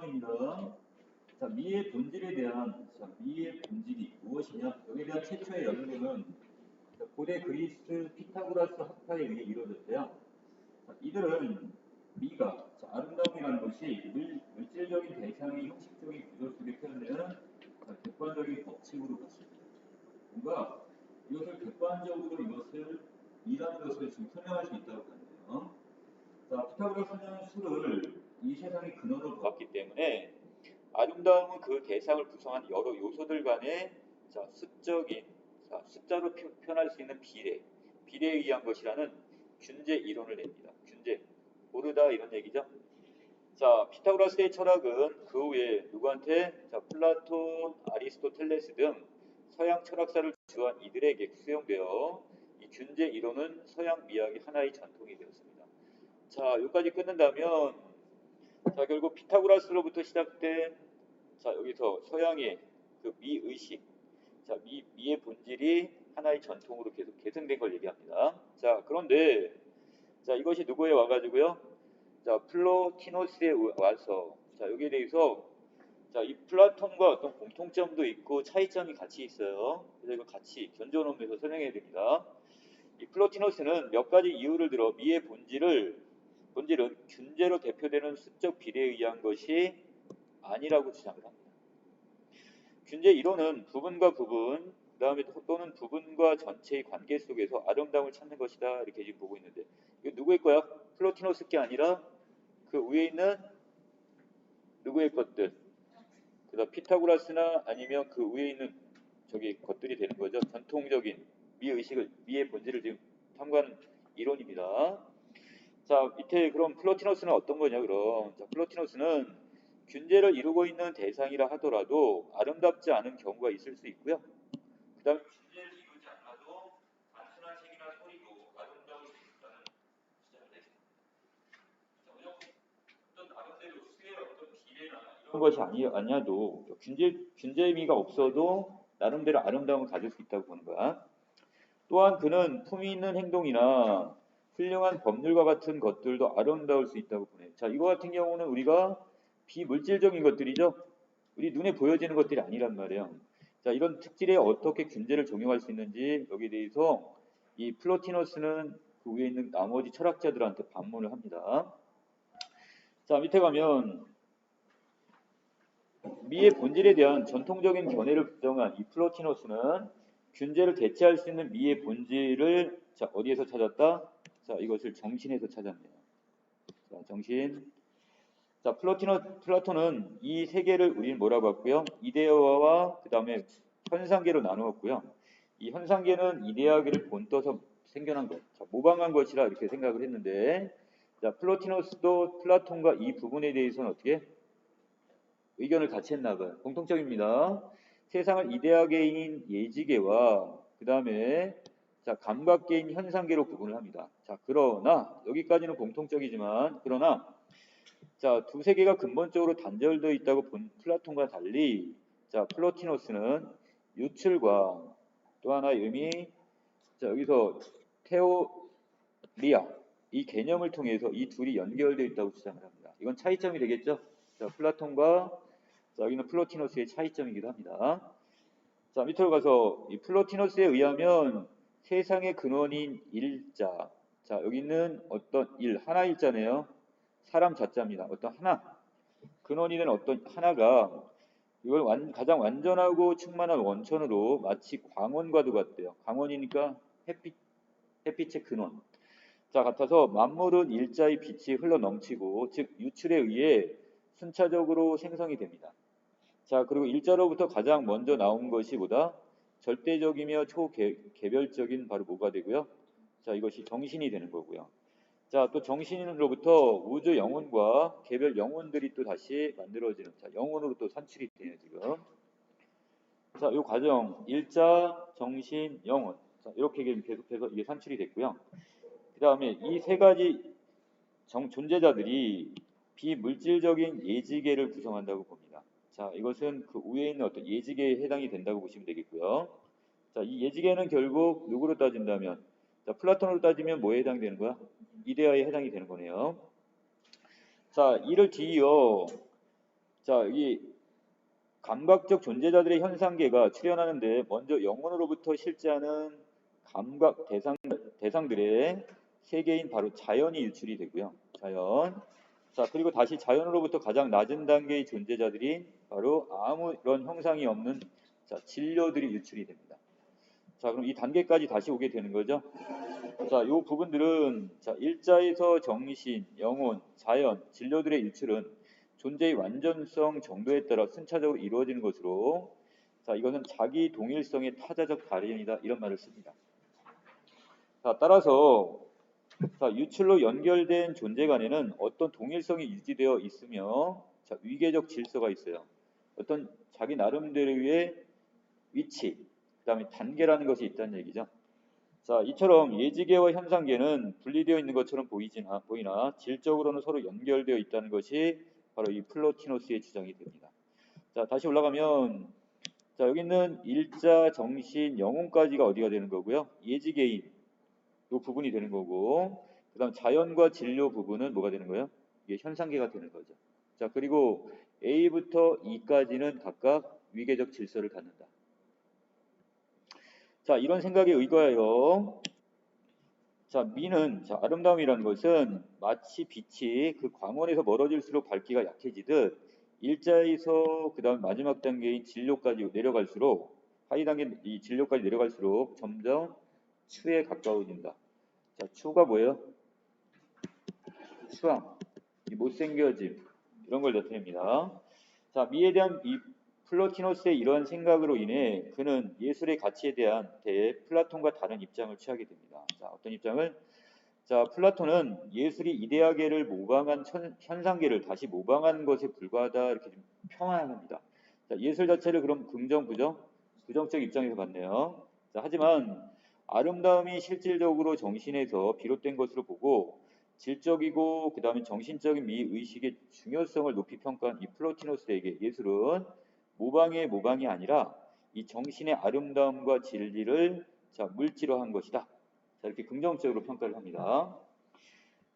1번입니다. 자, 미의 본질에 대한, 미의 본질이 무엇이냐? 여기에 대한 최초의 연구는 고대 그리스 피타고라스 학파에 의해 이루어졌대요. 자, 이들은 미가, 아름다움이라는 것이 물질적인 대상의 형식적인 구조 속에 표현되는 객관적인 법칙으로 봤습니다. 뭔가 이것을 객관적으로 이것을 미라는 것을 지금 설명할 수 있다고 하는데요. 자, 피타고라스는 수를 이 세상의 근원으로 봤기 때문에 아름다움은 그 대상을 구성한 여러 요소들 간의 수적인 숫자로 표현할 수 있는 비례에 의한 것이라는 균제 이론을 냅니다. 균제, 모르다 이런 얘기죠. 자, 피타고라스의 철학은 그 후에 누구한테? 플라톤, 아리스토텔레스 등 서양 철학사를 주한 이들에게 수용되어 이 균제 이론은 서양 미학의 하나의 전통이 되었습니다. 자, 여기까지 끊는다면 결국 피타고라스로부터 시작된 여기서 서양의 그 미의식, 미의 본질이 하나의 전통으로 계속 계승된 걸 얘기합니다. 자, 그런데 이것이 누구에 와가지고요? 플로티노스에 와서 여기에 대해서 이 플라톤과 어떤 공통점도 있고 차이점이 같이 있어요. 그래서 이거 같이 견줘놓으면서 설명해야 됩니다. 이 플로티노스는 몇 가지 이유를 들어 미의 본질은 균제로 대표되는 수적 비례에 의한 것이 아니라고 주장을 합니다. 균제 이론은 부분과 부분, 그 다음에 또는 부분과 전체의 관계 속에서 아름다움을 찾는 것이다. 이렇게 지금 보고 있는데, 이거 누구의 거야? 플로티노스 게 아니라 그 위에 있는 누구의 것들? 그다음 피타고라스나 아니면 그 위에 있는 것들이 되는 거죠. 전통적인 미의 본질을 지금 탐구하는 이론입니다. 자, 밑에 그럼 플로티노스는 어떤 거냐? 그럼 플로티노스는 균제를 이루고 있는 대상이라 하더라도 아름답지 않은 경우가 있을 수 있고요. 그 다음에 균제를 이루지 않아도 단순한 색이나 소리도 아름다울 수 있다는 주장을 했습니다. 어떤 나름대로 수의 어떤 비례나 이런 것이 아니어도 균제의 미가 없어도 나름대로 아름다움을 가질 수 있다고 보는 거야. 또한 그는 품위 있는 행동이나 훌륭한 법률과 같은 것들도 아름다울 수 있다고 보네요. 자, 이거 같은 경우는 우리가 비물질적인 것들이죠. 우리 눈에 보여지는 것들이 아니란 말이에요. 자, 이런 특질에 어떻게 균제를 적용할 수 있는지 여기에 대해서 이 플로티노스는 그 위에 있는 나머지 철학자들한테 반문을 합니다. 자, 밑에 가면 미의 본질에 대한 전통적인 견해를 부정한 이 플로티노스는 균제를 대체할 수 있는 미의 본질을 어디에서 찾았다? 자, 이것을 정신에서 찾았네요. 자, 정신. 자, 플라톤은 이 세계를 우리는 뭐라고 했고요? 이데아와 그 다음에 현상계로 나누었고요. 이 현상계는 이데아계를 본떠서 생겨난 것, 모방한 것이라 이렇게 생각을 했는데, 자, 플로티노스도 플라톤과 이 부분에 대해서는 어떻게 의견을 같이 했나 봐요. 공통점입니다. 세상을 이데아계인 예지계와 그 다음에 감각계인 현상계로 구분을 합니다. 자, 그러나 여기까지는 공통적이지만 그러나 두 세계가 근본적으로 단절되어 있다고 본 플라톤과 달리 플로티노스는 유출과 또 하나의 의미 여기서 테오리아 이 개념을 통해서 이 둘이 연결되어 있다고 주장을 합니다. 이건 차이점이 되겠죠. 플라톤과 여기는 플로티노스의 차이점이기도 합니다. 자, 밑으로 가서 이 플로티노스에 의하면 세상의 근원인 일자. 자, 여기는 어떤 하나 일자네요. 사람 자자입니다. 어떤 하나. 근원이 된 어떤 하나가 이걸 가장 완전하고 충만한 원천으로 마치 광원과도 같대요. 광원이니까 햇빛의 근원. 자, 같아서 만물은 일자의 빛이 흘러 넘치고 즉 유출에 의해 순차적으로 생성이 됩니다. 자, 그리고 일자로부터 가장 먼저 나온 것이 보다 절대적이며 초개별적인 바로 뭐가 되고요? 자, 이것이 정신이 되는 거고요. 자, 또 정신으로부터 우주 영혼과 개별 영혼들이 또 다시 만들어지는 영혼으로 또 산출이 돼요, 지금. 자, 이 과정 일자, 정신, 영혼. 자, 이렇게 계속해서 이게 산출이 됐고요. 그 다음에 이 세 가지 존재자들이 비물질적인 예지계를 구성한다고 봅니다. 자, 이것은 그 위에 있는 어떤 예지계에 해당이 된다고 보시면 되겠고요. 자, 이 예지계는 결국 누구로 따진다면, 플라톤으로 따지면 뭐에 해당되는 거야? 이데아에 해당이 되는 거네요. 자, 이를 뒤이어 자, 이 감각적 존재자들의 현상계가 출현하는데 먼저 영혼으로부터 실제하는 감각 대상들의 세계인 바로 자연이 유출이 되고요. 자연. 자, 그리고 다시 자연으로부터 가장 낮은 단계의 존재자들이 바로 아무런 형상이 없는 진료들이 유출이 됩니다. 자, 그럼 이 단계까지 다시 오게 되는 거죠. 자, 이 부분들은 일자에서 정신, 영혼, 자연, 진료들의 유출은 존재의 완전성 정도에 따라 순차적으로 이루어지는 것으로 이것은 자기 동일성의 타자적 발현이다 이런 말을 씁니다. 자, 따라서 유출로 연결된 존재 간에는 어떤 동일성이 유지되어 있으며 위계적 질서가 있어요. 어떤 자기 나름대로의 위치, 그 다음에 단계라는 것이 있다는 얘기죠. 자, 이처럼 예지계와 현상계는 분리되어 있는 것처럼 보이나 질적으로는 서로 연결되어 있다는 것이 바로 이 플로티노스의 주장이 됩니다. 자, 다시 올라가면 여기 있는 일자, 정신, 영혼까지가 어디가 되는 거고요. 예지계인 이 부분이 되는 거고, 그 다음 자연과 진료 부분은 뭐가 되는 거예요? 이게 현상계가 되는 거죠. 자, 그리고 A부터 E까지는 각각 위계적 질서를 갖는다. 자, 이런 생각에 의거하여 미는 아름다움이라는 것은 마치 빛이 그 광원에서 멀어질수록 밝기가 약해지듯 일자에서 그 다음 마지막 단계인 진료까지 내려갈수록 하위 단계 이 진료까지 내려갈수록 점점 추에 가까워진다. 자, 추가 뭐예요? 추앙, 이 못생겨짐 이런 걸 나타냅니다. 자, 미에 대한 이 플로티노스의 이러한 생각으로 인해 그는 예술의 가치에 대해 플라톤과 다른 입장을 취하게 됩니다. 자, 어떤 입장을? 자, 플라톤은 예술이 이데아계를 모방한 현상계를 다시 모방하는 것에 불과하다 이렇게 좀 평안합니다. 자, 예술 자체를 그럼 긍정, 부정? 부정적 입장에서 봤네요. 자, 하지만 아름다움이 실질적으로 정신에서 비롯된 것으로 보고 질적이고 그 다음에 정신적인 미의식의 중요성을 높이 평가한 이 플로티노스에게 예술은 모방이 아니라 이 정신의 아름다움과 진리를 물질화한 것이다. 이렇게 긍정적으로 평가를 합니다.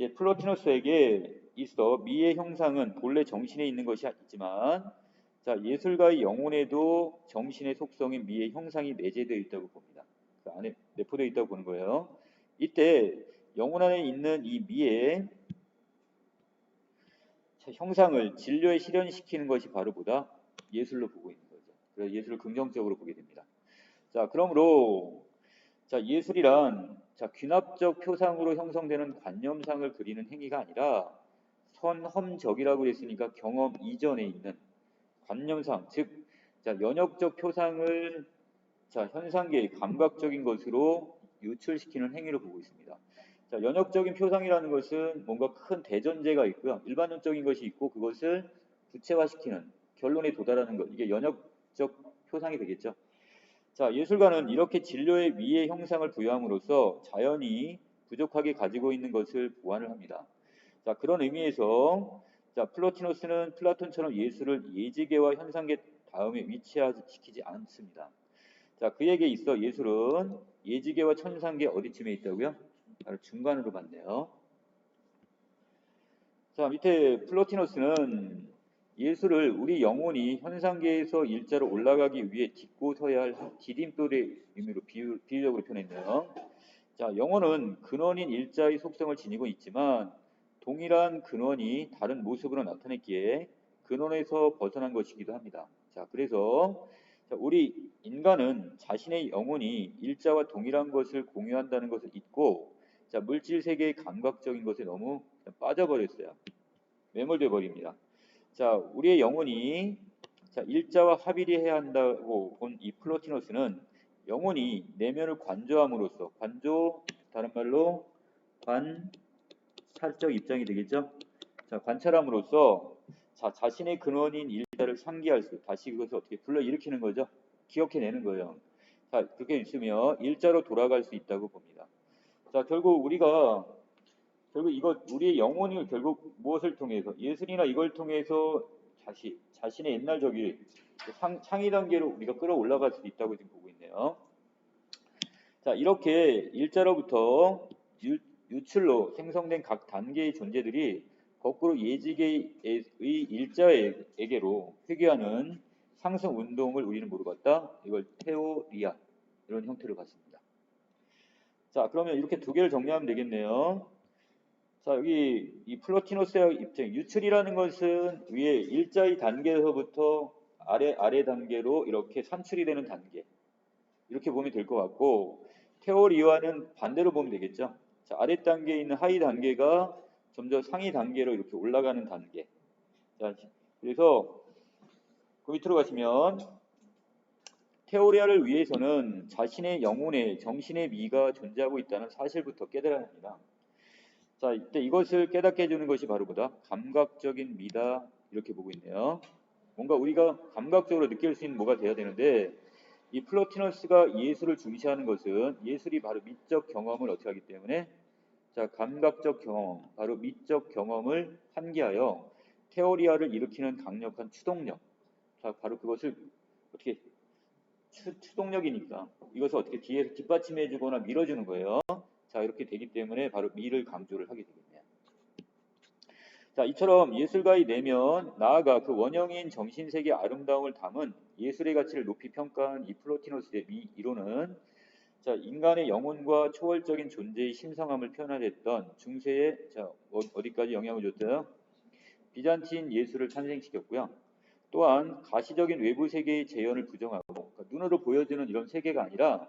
예, 플로티노스에게 있어 미의 형상은 본래 정신에 있는 것이 있지만 예술가의 영혼에도 정신의 속성인 미의 형상이 내재되어 있다고 봅니다. 그 안에 내포되어 있다고 보는 거예요. 이때 영혼 안에 있는 이 미의 형상을 진료에 실현시키는 것이 바로 보다 예술로 보고 있는 거죠. 그래서 예술을 긍정적으로 보게 됩니다. 자, 그러므로 예술이란 귀납적 표상으로 형성되는 관념상을 그리는 행위가 아니라 선험적이라고 했으니까 경험 이전에 있는 관념상, 즉 연역적 표상을 현상계의 감각적인 것으로 유출시키는 행위로 보고 있습니다. 연역적인 표상이라는 것은 뭔가 큰 대전제가 있고요. 일반론적인 것이 있고 그것을 구체화시키는 결론에 도달하는 것. 이게 연역적 표상이 되겠죠. 자, 예술가는 이렇게 진료의 미의 형상을 부여함으로써 자연이 부족하게 가지고 있는 것을 보완을 합니다. 자, 그런 의미에서 플로티노스는 플라톤처럼 예술을 예지계와 현상계 다음에 위치시키지 않습니다. 자, 그에게 있어 예술은 예지계와 천상계 어디쯤에 있다고요? 바로 중간으로 봤네요. 자, 밑에 플로티노스는 예술을 우리 영혼이 현상계에서 일자로 올라가기 위해 딛고 서야 할 디딤돌의 의미로 비유적으로 표현했네요. 자, 영혼은 근원인 일자의 속성을 지니고 있지만 동일한 근원이 다른 모습으로 나타냈기에 근원에서 벗어난 것이기도 합니다. 자, 그래서 우리 인간은 자신의 영혼이 일자와 동일한 것을 공유한다는 것을 잊고 물질 세계의 감각적인 것에 너무 빠져버렸어요. 매몰돼 버립니다. 자, 우리의 영혼이 일자와 합일해야 한다고 본 이 플로티노스는 영혼이 내면을 관조함으로써 관조 다른 말로 관찰적 입장이 되겠죠. 자, 관찰함으로써 자신의 근원인 일자를 상기할 수 다시 그것을 어떻게 불러일으키는 거죠. 기억해내는 거예요. 자, 그렇게 있으며 일자로 돌아갈 수 있다고 봅니다. 자, 결국 우리의 영혼이 결국 무엇을 통해서 예술이나 이걸 통해서 자신의 옛날 창의 단계로 우리가 끌어올라갈 수 있다고 지금 보고 있네요. 자, 이렇게 일자로부터 유출로 생성된 각 단계의 존재들이 거꾸로 예지계의 일자에게로 회귀하는 상승 운동을 우리는 뭐로 봤다? 이걸 테오리아 이런 형태로 봤습니다. 자, 그러면 이렇게 두 개를 정리하면 되겠네요. 자, 여기 이 플로티노스의 입장, 유출이라는 것은 위에 일자의 단계에서부터 아래 단계로 이렇게 산출이 되는 단계, 이렇게 보면 될 것 같고, 테오리아는 반대로 보면 되겠죠. 자, 아래 단계에 있는 하위 단계가 점점 상위 단계로 이렇게 올라가는 단계. 자, 그래서 그 밑으로 가시면 테오리아를 위해서는 자신의 영혼에 정신의 미가 존재하고 있다는 사실부터 깨달아야 합니다. 자, 이때 이것을 깨닫게 해주는 것이 바로 뭐다? 감각적인 미다, 이렇게 보고 있네요. 뭔가 우리가 감각적으로 느낄 수 있는 뭐가 돼야 되는데, 이 플로티너스가 예술을 중시하는 것은 예술이 바로 미적 경험을 어떻게 하기 때문에, 자, 감각적 경험, 바로 미적 경험을 환기하여 테오리아를 일으키는 강력한 추동력. 자, 바로 그것을 어떻게 추동력이니까 이것을 어떻게 뒤에서 뒷받침해주거나 밀어주는 거예요. 자, 이렇게 되기 때문에 바로 미를 강조를 하게 되겠네요. 자, 이처럼 예술가의 내면, 나아가 그 원형인 정신세계의 아름다움을 담은 예술의 가치를 높이 평가한 이 플로티노스의 미 이론은, 자, 인간의 영혼과 초월적인 존재의 신성함을 표현하였던 중세의, 자, 어디까지 영향을 줬어요? 비잔틴 예술을 탄생시켰고요. 또한 가시적인 외부 세계의 재현을 부정하고, 그러니까 눈으로 보여지는 이런 세계가 아니라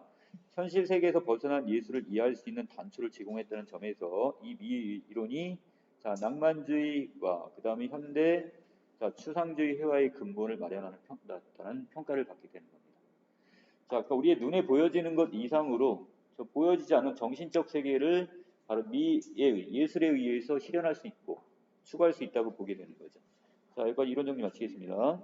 현실 세계에서 벗어난 예술을 이해할 수 있는 단초를 제공했다는 점에서 이 미 이론이, 자, 낭만주의와 그 다음에 현대, 자, 추상주의 회화의 근본을 마련하는 평가를 받게 되는 겁니다. 자, 그러니까 우리의 눈에 보여지는 것 이상으로 보여지지 않는 정신적 세계를 바로 예술에 의해서 실현할 수 있고 추구할 수 있다고 보게 되는 거죠. 자, 여기까지 이론 정리 마치겠습니다.